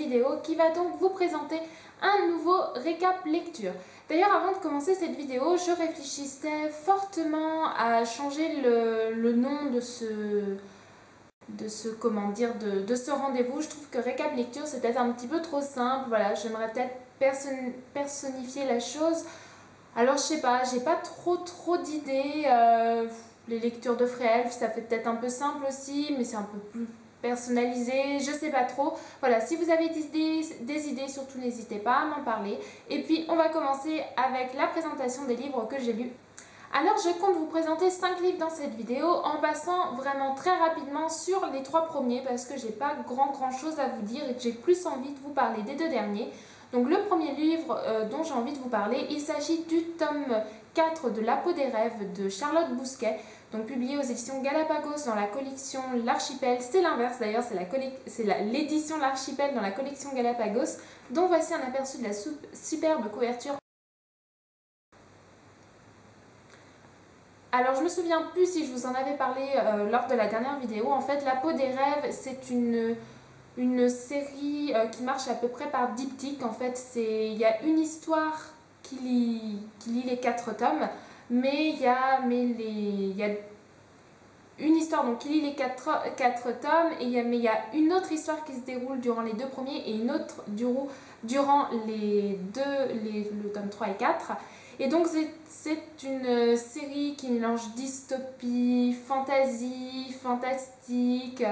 vidéo qui va donc vous présenter un nouveau récap lecture. D'ailleurs, avant de commencer cette vidéo, je réfléchissais fortement à changer le nom de ce rendez-vous. Je trouve que récap lecture c'est peut-être un petit peu trop simple. Voilà, j'aimerais peut-être personnifier la chose. Alors je sais pas, j'ai pas trop d'idées. Les lectures de Fréhelf, ça fait peut-être un peu simple aussi, mais c'est un peu plus personnalisé, je sais pas trop. Voilà, si vous avez des idées, surtout n'hésitez pas à m'en parler. Et puis on va commencer avec la présentation des livres que j'ai lus. Alors je compte vous présenter 5 livres dans cette vidéo en passant vraiment très rapidement sur les 3 premiers parce que j'ai pas grand chose à vous dire et que j'ai plus envie de vous parler des 2 derniers. Donc le premier livre dont j'ai envie de vous parler, il s'agit du tome 4 de La peau des rêves de Charlotte Bousquet, donc publié aux éditions Galapagos dans la collection L'Archipel. C'est l'inverse d'ailleurs, c'est l'édition L'Archipel dans la collection Galapagos, dont voici un aperçu de la superbe couverture. Alors je me souviens plus si je vous en avais parlé lors de la dernière vidéo. En fait, La peau des rêves, c'est une série qui marche à peu près par diptyque. En fait, il y a une histoire qui lie les 4 tomes, mais il y a une histoire donc, qui lit les 4 tomes, mais il y a une autre histoire qui se déroule durant les 2 premiers et une autre durant le tome 3 et 4. Et donc c'est une série qui mélange dystopie, fantasy, fantastique,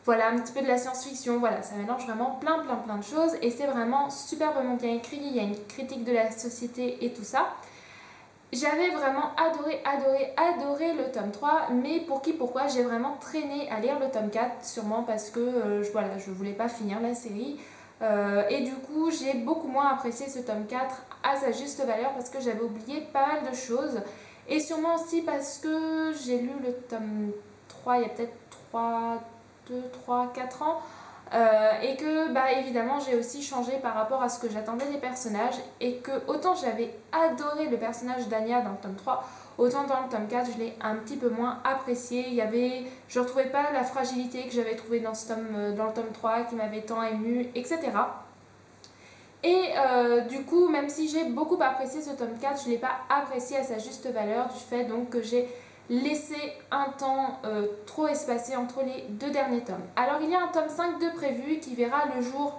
voilà, un petit peu de la science-fiction, voilà, ça mélange vraiment plein de choses et c'est vraiment superbement bien écrit, il y a une critique de la société et tout ça. J'avais vraiment adoré le tome 3, mais pourquoi j'ai vraiment traîné à lire le tome 4, sûrement parce que voilà, je voulais pas finir la série. Et du coup, j'ai beaucoup moins apprécié ce tome 4 à sa juste valeur parce que j'avais oublié pas mal de choses. Et sûrement aussi parce que j'ai lu le tome 3 il y a peut-être 4 ans. Et que bah évidemment j'ai aussi changé par rapport à ce que j'attendais des personnages et que autant j'avais adoré le personnage d'Anya dans le tome 3, autant dans le tome 4 je l'ai un petit peu moins apprécié. Je ne retrouvais pas la fragilité que j'avais trouvée dans le tome 3 qui m'avait tant émue, etc. Et du coup, même si j'ai beaucoup apprécié ce tome 4, je ne l'ai pas apprécié à sa juste valeur du fait donc que j'ai laissé un temps trop espacé entre les 2 derniers tomes. Alors il y a un tome 5 de prévu qui verra le jour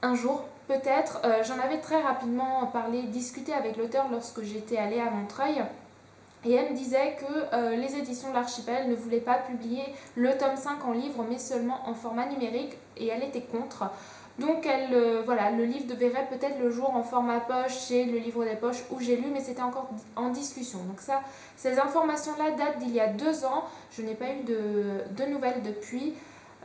un jour peut-être. J'en avais très rapidement discuté avec l'auteur lorsque j'étais allée à Montreuil. Et elle me disait que les éditions de l'Archipel ne voulaient pas publier le tome 5 en livre mais seulement en format numérique et elle était contre. Donc voilà, le livre verrait peut-être le jour en format poche chez le livre des poches où j'ai lu, mais c'était encore en discussion. Donc ça, ces informations-là datent d'il y a 2 ans. Je n'ai pas eu de nouvelles depuis.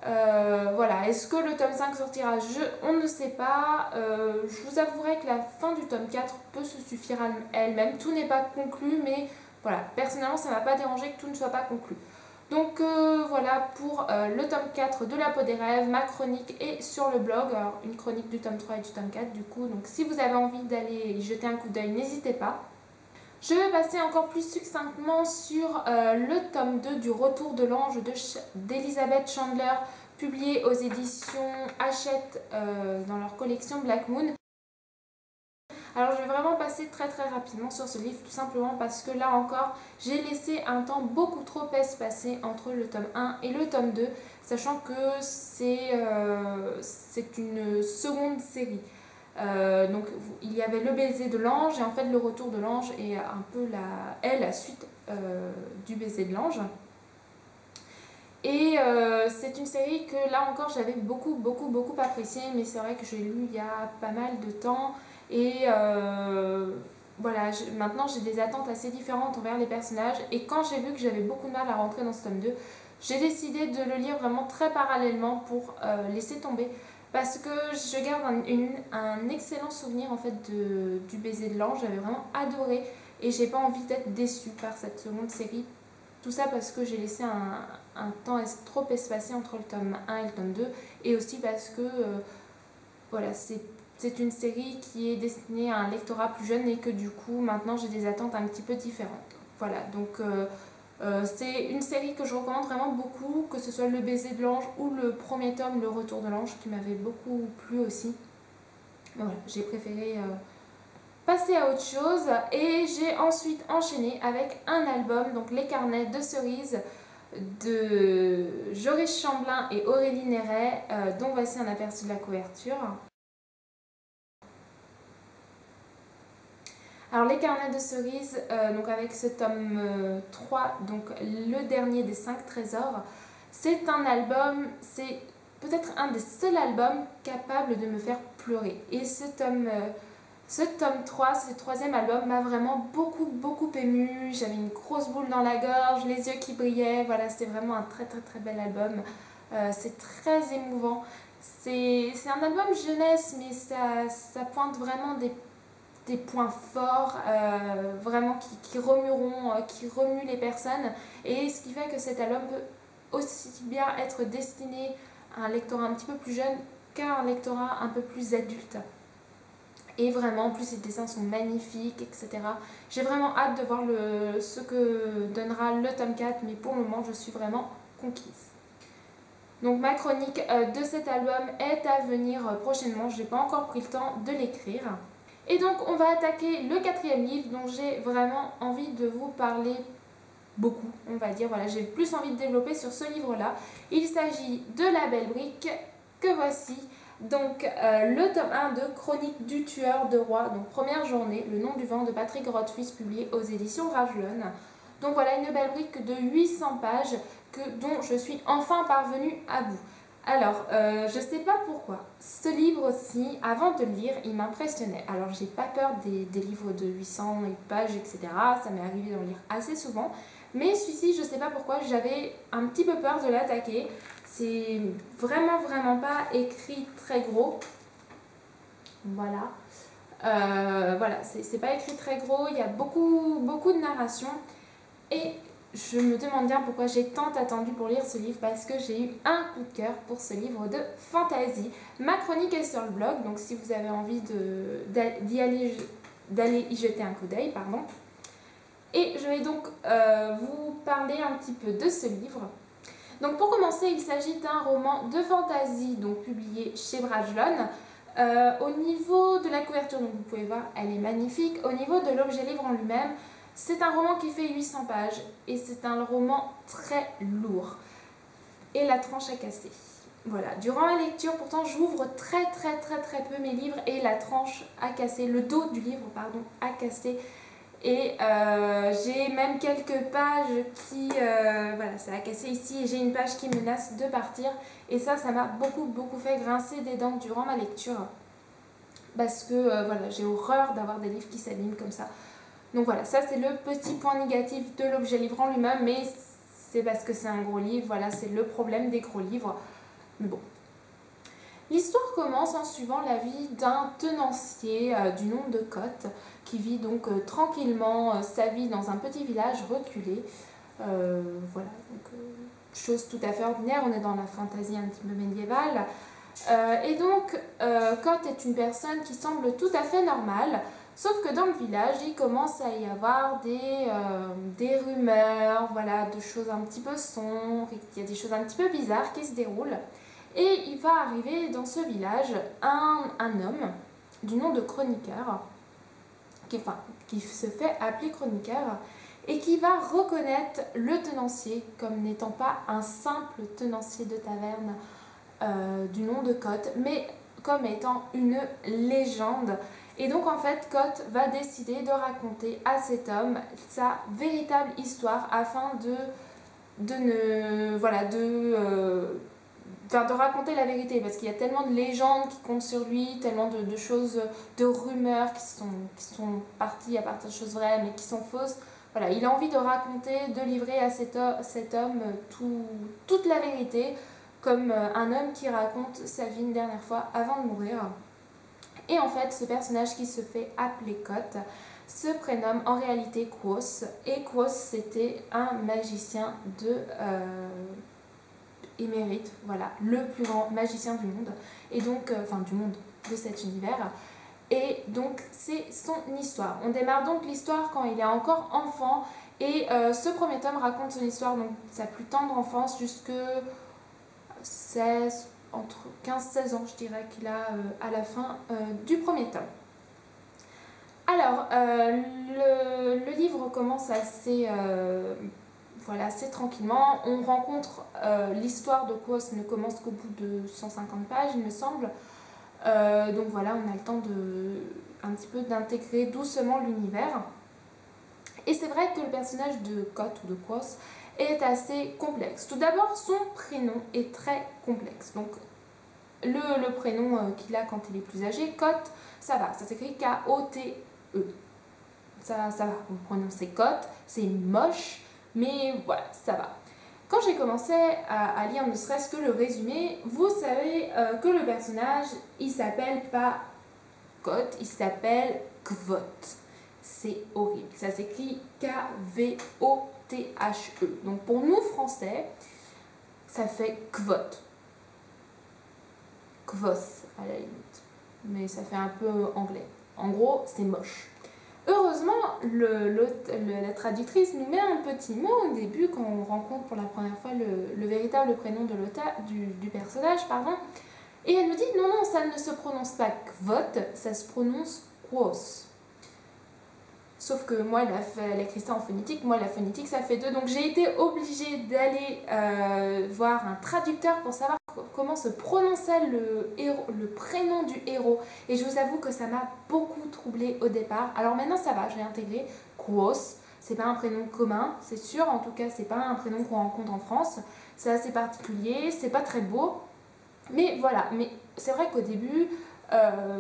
Voilà, est-ce que le tome 5 sortira? On ne sait pas. Je vous avouerai que la fin du tome 4 peut se suffire à elle-même. Tout n'est pas conclu, mais voilà, personnellement, ça ne m'a pas dérangé que tout ne soit pas conclu. Donc voilà pour le tome 4 de La peau des rêves, ma chronique est sur le blog, alors une chronique du tome 3 et du tome 4 du coup, donc si vous avez envie d'aller y jeter un coup d'œil, n'hésitez pas. Je vais passer encore plus succinctement sur le tome 2 du Retour de l'ange d'Elizabeth Chandler, publié aux éditions Hachette dans leur collection Black Moon. Alors je vais vraiment passer très rapidement sur ce livre tout simplement parce que là encore j'ai laissé un temps beaucoup trop espacé entre le tome 1 et le tome 2, sachant que c'est une seconde série. Donc il y avait le baiser de l'ange et en fait le retour de l'ange est un peu la suite du baiser de l'ange. Et c'est une série que là encore j'avais beaucoup appréciée, mais c'est vrai que je l'ai lu il y a pas mal de temps et voilà, maintenant j'ai des attentes assez différentes envers les personnages et quand j'ai vu que j'avais beaucoup de mal à rentrer dans ce tome 2, j'ai décidé de le lire vraiment très parallèlement pour laisser tomber parce que je garde un excellent souvenir en fait du baiser de l'ange, j'avais vraiment adoré et j'ai pas envie d'être déçue par cette seconde série. Tout ça parce que j'ai laissé un temps trop espacé entre le tome 1 et le tome 2 et aussi parce que voilà, c'est une série qui est destinée à un lectorat plus jeune et que du coup maintenant j'ai des attentes un petit peu différentes. Voilà, donc C'est une série que je recommande vraiment beaucoup, que ce soit Le baiser de l'ange ou le premier tome, Le retour de l'ange, qui m'avait beaucoup plu aussi. Mais voilà, j'ai préféré passer à autre chose et j'ai ensuite enchaîné avec un album, donc Les carnets de cerises de Joris Chamblin et Aurélie Néret, dont voici un aperçu de la couverture. Alors Les carnets de cerises, donc avec ce tome 3, donc le dernier des 5 trésors, c'est un album, c'est peut-être un des seuls albums capables de me faire pleurer. Et ce tome 3, ce troisième album, m'a vraiment beaucoup émue. J'avais une grosse boule dans la gorge, les yeux qui brillaient. Voilà, c'est vraiment un très bel album. C'est très émouvant. C'est un album jeunesse, mais ça pointe vraiment des points forts, vraiment qui remuent les personnes. Et ce qui fait que cet album peut aussi bien être destiné à un lectorat un petit peu plus jeune qu'à un lectorat un peu plus adulte. Et vraiment, en plus les dessins sont magnifiques, etc. J'ai vraiment hâte de voir ce que donnera le tome 4, mais pour le moment je suis vraiment conquise. Donc ma chronique de cet album est à venir prochainement, je n'ai pas encore pris le temps de l'écrire. Et donc on va attaquer le 4e livre dont j'ai vraiment envie de vous parler beaucoup, on va dire. Voilà, j'ai plus envie de développer sur ce livre-là. Il s'agit de La Belle Brique, que voici. Donc le tome 1 de Chronique du tueur de roi, donc première journée, Le nom du vent de Patrick Rothfuss, publié aux éditions Rajlon. Donc voilà, une belle brique de 800 pages dont je suis enfin parvenue à bout. Alors, je sais pas pourquoi, ce livre-ci, avant de le lire, il m'impressionnait. Alors j'ai pas peur des livres de 800 pages, etc. Ça m'est arrivé d'en lire assez souvent. Mais celui-ci, je sais pas pourquoi, j'avais un petit peu peur de l'attaquer. C'est vraiment pas écrit très gros. Voilà. Voilà, c'est pas écrit très gros, il y a beaucoup de narration. Et je me demande bien pourquoi j'ai tant attendu pour lire ce livre, parce que j'ai eu un coup de cœur pour ce livre de fantasy. Ma chronique est sur le blog, donc si vous avez envie d'aller y jeter un coup d'œil, pardon. Et je vais donc vous parler un petit peu de ce livre. Donc pour commencer, il s'agit d'un roman de fantasy, donc publié chez Brajlon. Au niveau de la couverture, donc vous pouvez voir, elle est magnifique. Au niveau de l'objet livre en lui-même, c'est un roman qui fait 800 pages et c'est un roman très lourd. Et la tranche a cassé. Voilà, durant la lecture, pourtant j'ouvre très peu mes livres et la tranche a cassé, le dos du livre, pardon, a cassé. Et j'ai même quelques pages qui... voilà, ça a cassé ici et j'ai une page qui menace de partir. Et ça m'a beaucoup fait grincer des dents durant ma lecture. Parce que voilà, j'ai horreur d'avoir des livres qui s'abîment comme ça. Donc voilà, ça c'est le petit point négatif de l'objet livre en lui-même. Mais c'est parce que c'est un gros livre, voilà, c'est le problème des gros livres. Mais bon. L'histoire commence en suivant la vie d'un tenancier du nom de Cotte, qui vit donc tranquillement sa vie dans un petit village reculé. Voilà, donc chose tout à fait ordinaire, on est dans la fantaisie un petit peu médiévale. Et donc, Cotte est une personne qui semble tout à fait normale, sauf que dans le village, il commence à y avoir des rumeurs, voilà, de choses un petit peu sombres, il y a des choses un petit peu bizarres qui se déroulent. Et il va arriver dans ce village un homme du nom de Chroniqueur, qui se fait appeler Chroniqueur, et qui va reconnaître le tenancier comme n'étant pas un simple tenancier de taverne du nom de Cotte, mais comme étant une légende. Et donc en fait, Cotte va décider de raconter à cet homme sa véritable histoire afin de raconter la vérité, parce qu'il y a tellement de légendes qui comptent sur lui, tellement de choses, de rumeurs qui sont parties à partir de choses vraies mais qui sont fausses. Voilà, il a envie de raconter, de livrer à cet homme toute la vérité, comme un homme qui raconte sa vie une dernière fois avant de mourir. Et en fait, ce personnage qui se fait appeler Cotte se prénomme en réalité Quos, et Quos c'était un magicien émérite, voilà, le plus grand magicien du monde, et donc, du monde de cet univers. Et donc c'est son histoire. On démarre donc l'histoire quand il est encore enfant Et ce premier tome raconte son histoire, donc sa plus tendre enfance jusque 16, entre 15-16 ans, je dirais qu'il a à la fin du premier tome. Alors, le livre commence assez, voilà, assez tranquillement. On rencontre l'histoire de Quoth ne commence qu'au bout de 150 pages, il me semble. Donc voilà, on a le temps un petit peu d'intégrer doucement l'univers. Et c'est vrai que le personnage de Kot ou de Quoth est assez complexe. Tout d'abord, son prénom est très complexe. Donc, le prénom qu'il a quand il est plus âgé, Kot, ça va, ça s'écrit K-O-T-E. Ça va, vous prononcez Kot, c'est moche, mais voilà, ça va. Quand j'ai commencé à lire ne serait-ce que le résumé, vous savez que le personnage, il s'appelle pas Kot, il s'appelle Kvothe. C'est horrible, ça s'écrit K-V-O-T-H-E. Donc pour nous français, ça fait Kvothe. Kvos à la limite, mais ça fait un peu anglais. En gros, c'est moche. Heureusement, la traductrice nous met un petit mot au début quand on rencontre pour la première fois le véritable prénom de du personnage, pardon. Et elle nous dit non, non, ça ne se prononce pas Kvothe, ça se prononce Quoth. Sauf que moi, elle a écrit ça en phonétique, moi la phonétique ça fait 2, donc j'ai été obligée d'aller voir un traducteur pour savoir comment se prononçait le prénom du héros. Et je vous avoue que ça m'a beaucoup troublée au départ. Alors maintenant ça va, je l'ai intégré. Quoth, c'est pas un prénom commun, c'est sûr, en tout cas c'est pas un prénom qu'on rencontre en France. C'est assez particulier, c'est pas très beau. Mais voilà, mais c'est vrai qu'au début,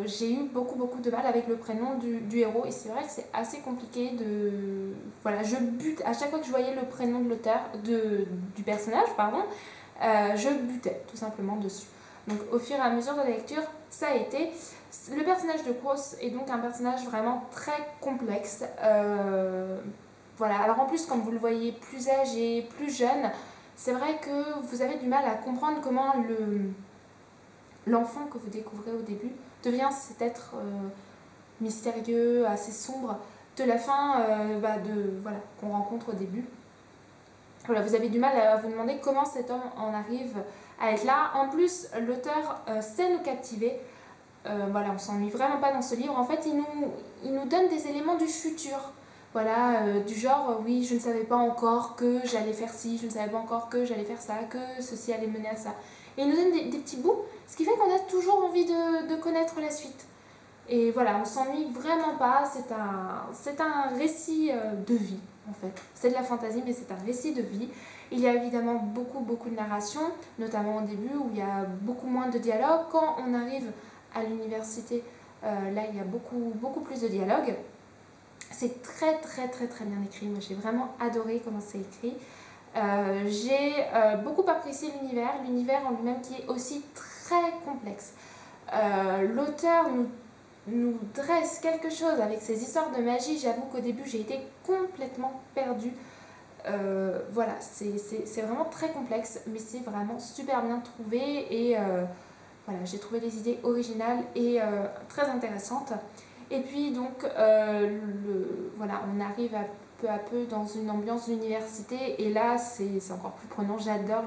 j'ai eu beaucoup de mal avec le prénom du héros. Et c'est vrai que c'est assez compliqué de... Voilà, je bute, à chaque fois que je voyais le prénom de l'auteur, du personnage, pardon, je butais tout simplement dessus. Donc au fur et à mesure de la lecture, ça a été. Le personnage de Quoth est donc un personnage vraiment très complexe. Voilà, alors en plus, comme vous le voyez plus âgé, plus jeune, c'est vrai que vous avez du mal à comprendre comment l'enfant que vous découvrez au début devient cet être mystérieux, assez sombre, de la fin voilà, qu'on rencontre au début. Voilà, vous avez du mal à vous demander comment cet homme en arrive à être là. En plus, l'auteur sait nous captiver. Voilà, on s'ennuie vraiment pas dans ce livre. En fait, il nous donne des éléments du futur. Voilà, du genre, oui, je ne savais pas encore que j'allais faire ci, je ne savais pas encore que j'allais faire ça, que ceci allait mener à ça. Et il nous donne des petits bouts, ce qui fait qu'on a toujours envie de connaître la suite. Et voilà, on s'ennuie vraiment pas, c'est un récit de vie, en fait. C'est de la fantaisie, mais c'est un récit de vie. Il y a évidemment beaucoup de narration, notamment au début, où il y a beaucoup moins de dialogue. Quand on arrive à l'université, là, il y a beaucoup plus de dialogue. C'est très bien écrit. Moi, j'ai vraiment adoré comment c'est écrit. J'ai beaucoup apprécié l'univers en lui-même qui est aussi très complexe. L'auteur nous dresse quelque chose avec ces histoires de magie. J'avoue qu'au début, j'ai été complètement perdue. Voilà, c'est vraiment très complexe, mais c'est vraiment super bien trouvé. Et voilà, j'ai trouvé les idées originales et très intéressantes. Et puis donc, voilà, on arrive peu à peu dans une ambiance d'université et là, c'est encore plus prenant. J'adore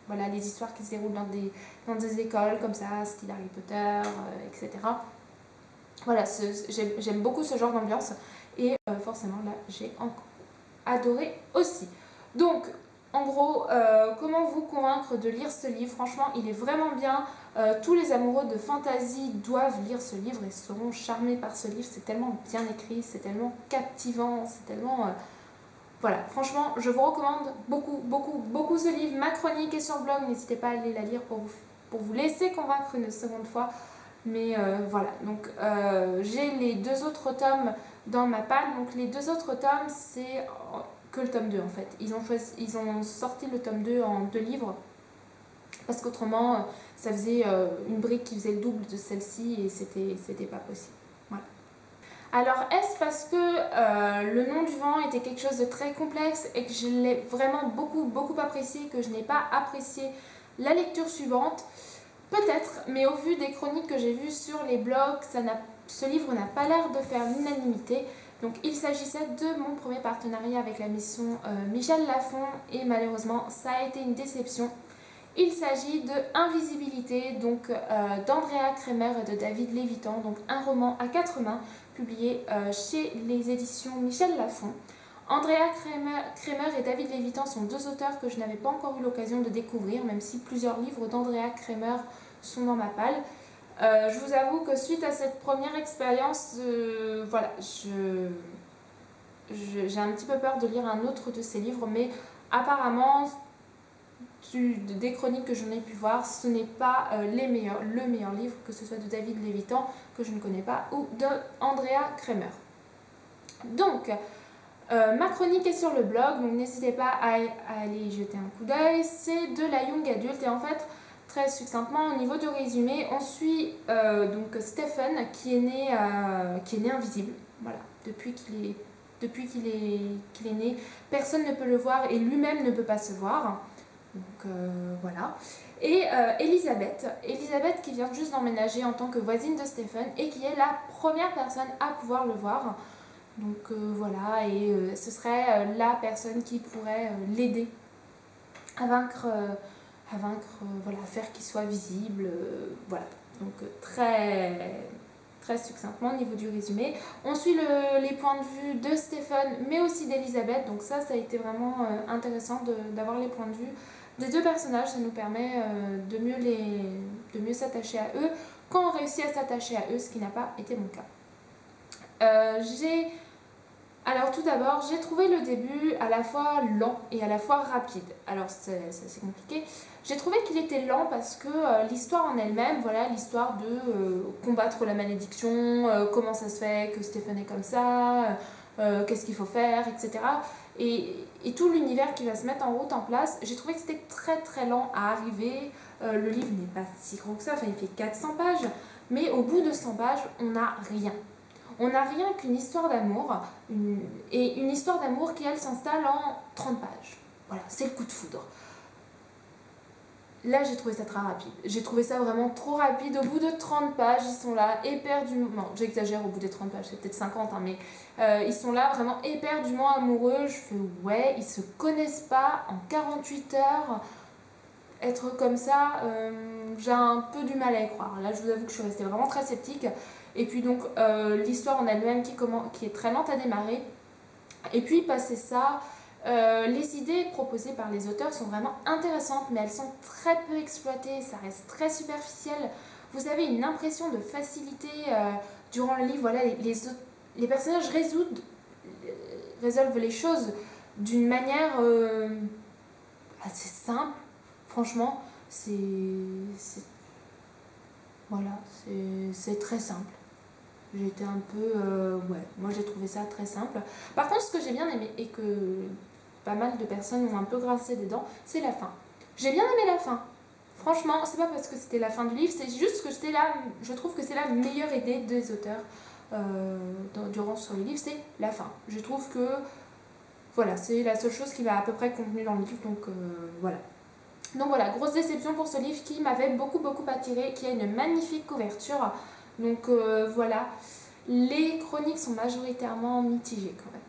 voilà, les histoires qui se déroulent dans des écoles comme ça, style Harry Potter, etc. Voilà, j'aime beaucoup ce genre d'ambiance et forcément là, j'ai adoré aussi. Donc, en gros, comment vous convaincre de lire ce livre? Franchement, il est vraiment bien. Tous les amoureux de fantasy doivent lire ce livre et seront charmés par ce livre. C'est tellement bien écrit, c'est tellement captivant, c'est tellement... Voilà, franchement, je vous recommande beaucoup ce livre. Ma chronique est sur le blog, n'hésitez pas à aller la lire pour vous laisser convaincre une seconde fois. Mais voilà, donc j'ai les 2 autres tomes dans ma palle. Donc les 2 autres tomes, c'est que le tome 2 en fait. Ils ont sorti le tome 2 en 2 livres. Parce qu'autrement, ça faisait une brique qui faisait le double de celle-ci et c'était pas possible. Voilà. Alors, est-ce parce que le nom du vent était quelque chose de très complexe et que je l'ai vraiment beaucoup apprécié, que je n'ai pas apprécié la lecture suivante? Peut-être, mais au vu des chroniques que j'ai vues sur les blogs, ce livre n'a pas l'air de faire l'unanimité. Donc il s'agissait de mon premier partenariat avec la mission Michel Lafon et malheureusement ça a été une déception. Il s'agit de Invisibilité, donc d'Andrea Kremer et de David Lévitan, donc un roman à 4 mains publié chez les éditions Michel Lafon. Andrea Kremer et David Lévitan sont deux auteurs que je n'avais pas encore eu l'occasion de découvrir, même si plusieurs livres d'Andrea Kremer sont dans ma palle. Je vous avoue que suite à cette première expérience, voilà, j'ai un petit peu peur de lire un autre de ces livres, mais apparemment, des chroniques que j'en ai pu voir, ce n'est pas le meilleur livre, que ce soit de David Lévitan, que je ne connais pas, ou de Andrea Kremer. Donc, ma chronique est sur le blog, donc n'hésitez pas à aller y jeter un coup d'œil. C'est de la young adulte et en fait, très succinctement, au niveau du résumé, on suit donc Stephen qui est né invisible. Voilà, depuis qu'il est né, personne ne peut le voir et lui-même ne peut pas se voir. Donc voilà. Et Elisabeth qui vient juste d'emménager en tant que voisine de Stephen et qui est la première personne à pouvoir le voir. Donc voilà, et ce serait la personne qui pourrait l'aider à vaincre, voilà, à faire qu'il soit visible, voilà. Donc très succinctement au niveau du résumé. On suit les points de vue de Stephen, mais aussi d'Elisabeth, donc ça a été vraiment intéressant d'avoir les points de vue des deux personnages. Ça nous permet de mieux s'attacher à eux quand on réussit à s'attacher à eux, ce qui n'a pas été mon cas. Alors tout d'abord, j'ai trouvé le début à la fois lent et à la fois rapide. Alors c'est assez compliqué. J'ai trouvé qu'il était lent parce que l'histoire en elle-même, voilà, l'histoire de combattre la malédiction, comment ça se fait que Stephen est comme ça, qu'est-ce qu'il faut faire, etc. Et tout l'univers qui va se mettre en route en place, j'ai trouvé que c'était très lent à arriver. Le livre n'est pas si gros que ça, enfin il fait 400 pages, mais au bout de 100 pages, on n'a rien. On n'a rien qu'une histoire d'amour, et une histoire d'amour qui, elle, s'installe en 30 pages. Voilà, c'est le coup de foudre. Là, j'ai trouvé ça très rapide. J'ai trouvé ça vraiment trop rapide. Au bout de 30 pages, ils sont là, éperdument... Non, j'exagère, au bout des 30 pages, c'est peut-être 50, hein, mais ils sont là, vraiment éperdument amoureux. Je fais, ouais, ils se connaissent pas en 48 heures. Être comme ça, j'ai un peu du mal à y croire. Là, je vous avoue que je suis restée vraiment très sceptique. Et puis donc, l'histoire en elle-même qui est très lente à démarrer. Et puis, passé ça, les idées proposées par les auteurs sont vraiment intéressantes, mais elles sont très peu exploitées, ça reste très superficiel. Vous avez une impression de facilité durant le livre. Voilà, les personnages résolvent les choses d'une manière assez simple. Franchement, voilà, c'est très simple. J'ai été un peu... ouais, moi j'ai trouvé ça très simple. Par contre, ce que j'ai bien aimé et que pas mal de personnes ont un peu grincé des dents, c'est la fin. J'ai bien aimé la fin. Franchement, c'est pas parce que c'était la fin du livre, c'est juste que je trouve que c'est la meilleure idée des auteurs durant sur le livre, c'est la fin. Je trouve que, voilà, c'est la seule chose qui va à peu près contenue dans le livre, donc voilà. Donc voilà, grosse déception pour ce livre qui m'avait beaucoup attiré, qui a une magnifique couverture. Donc voilà, les chroniques sont majoritairement mitigées quand même.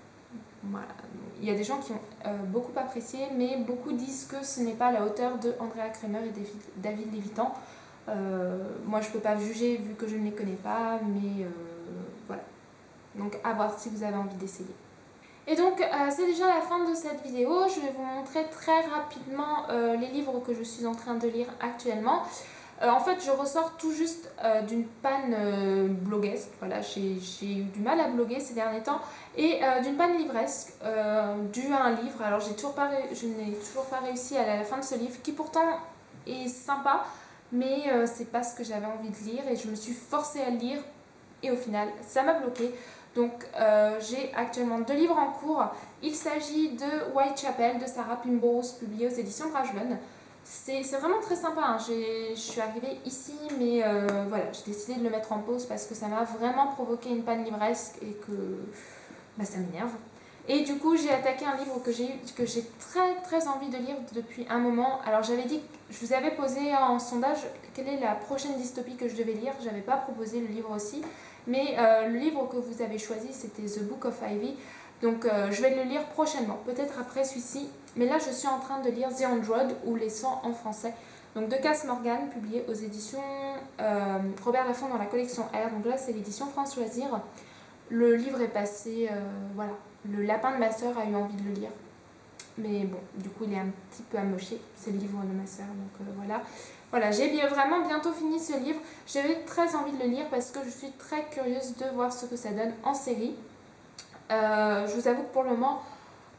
Voilà. Il y a des gens qui ont beaucoup apprécié, mais beaucoup disent que ce n'est pas à la hauteur de Andrea Kremer et David Lévitan. Moi je ne peux pas juger vu que je ne les connais pas, mais voilà. Donc à voir si vous avez envie d'essayer. Et donc c'est déjà la fin de cette vidéo. Je vais vous montrer très rapidement les livres que je suis en train de lire actuellement. En fait, je ressors tout juste d'une panne bloguesque. Voilà, j'ai eu du mal à bloguer ces derniers temps. Et d'une panne livresque due à un livre. Alors, je n'ai toujours pas réussi à aller à la fin de ce livre, qui pourtant est sympa, mais c'est pas ce que j'avais envie de lire. Et je me suis forcée à le lire. Et au final, ça m'a bloqué. Donc, j'ai actuellement 2 livres en cours. Il s'agit de Whitechapel de Sarah Primrose, publié aux éditions Rajlon. C'est vraiment très sympa, hein. Je suis arrivée ici, mais voilà, j'ai décidé de le mettre en pause parce que ça m'a vraiment provoqué une panne livresque et que bah, ça m'énerve. Et du coup, j'ai attaqué un livre que j'ai très envie de lire depuis un moment. Alors j'avais dit, je vous avais posé en sondage quelle est la prochaine dystopie que je devais lire. J'avais pas proposé le livre aussi. Mais le livre que vous avez choisi, c'était The Book of Ivy. Donc je vais le lire prochainement, peut-être après celui-ci. Mais là, je suis en train de lire The Android ou Les 100 en français. Donc de Cass Morgan, publié aux éditions Robert Laffont dans la collection R. Donc là, c'est l'édition France Loisirs. Le livre est passé, voilà. Le lapin de ma soeur a eu envie de le lire. Mais bon, du coup, il est un petit peu amoché. C'est le livre de ma soeur, donc voilà. Voilà, j'ai vraiment bientôt fini ce livre. J'avais très envie de le lire parce que je suis très curieuse de voir ce que ça donne en série. Je vous avoue que pour le moment,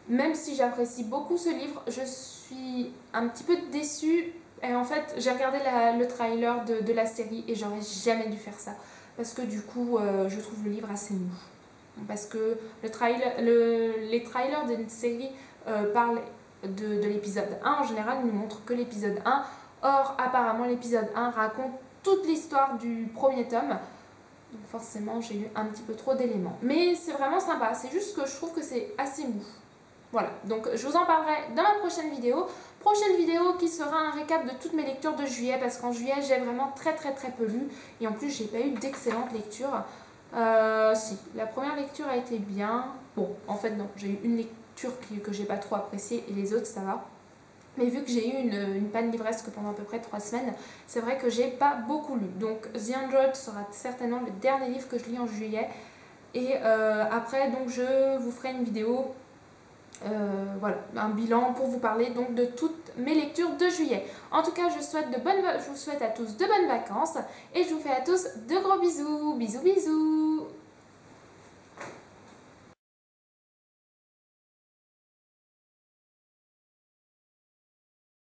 même si j'apprécie beaucoup ce livre, je suis un petit peu déçue. Et en fait, j'ai regardé le trailer de la série et j'aurais jamais dû faire ça. Parce que du coup, je trouve le livre assez mou. Parce que les trailers d'une série parlent de l'épisode 1. En général, ils nous montrent que l'épisode 1. Or, apparemment, l'épisode 1 raconte toute l'histoire du premier tome. Donc forcément, j'ai eu un petit peu trop d'éléments. Mais c'est vraiment sympa. C'est juste que je trouve que c'est assez mou. Voilà, donc je vous en parlerai dans ma prochaine vidéo. Prochaine vidéo qui sera un récap de toutes mes lectures de juillet. Parce qu'en juillet, j'ai vraiment très peu lu. Et en plus, j'ai pas eu d'excellentes lectures. Si, la première lecture a été bien. Bon, en fait, non, j'ai eu une lecture que j'ai pas trop appréciée. Et les autres, ça va. Mais vu que j'ai eu une panne livresque pendant à peu près 3 semaines, c'est vrai que j'ai pas beaucoup lu. Donc The Android sera certainement le dernier livre que je lis en juillet. Et après, donc je vous ferai une vidéo, voilà, un bilan pour vous parler donc de toutes mes lectures de juillet. En tout cas, je vous souhaite à tous de bonnes vacances et je vous fais à tous de gros bisous. Bisous bisous.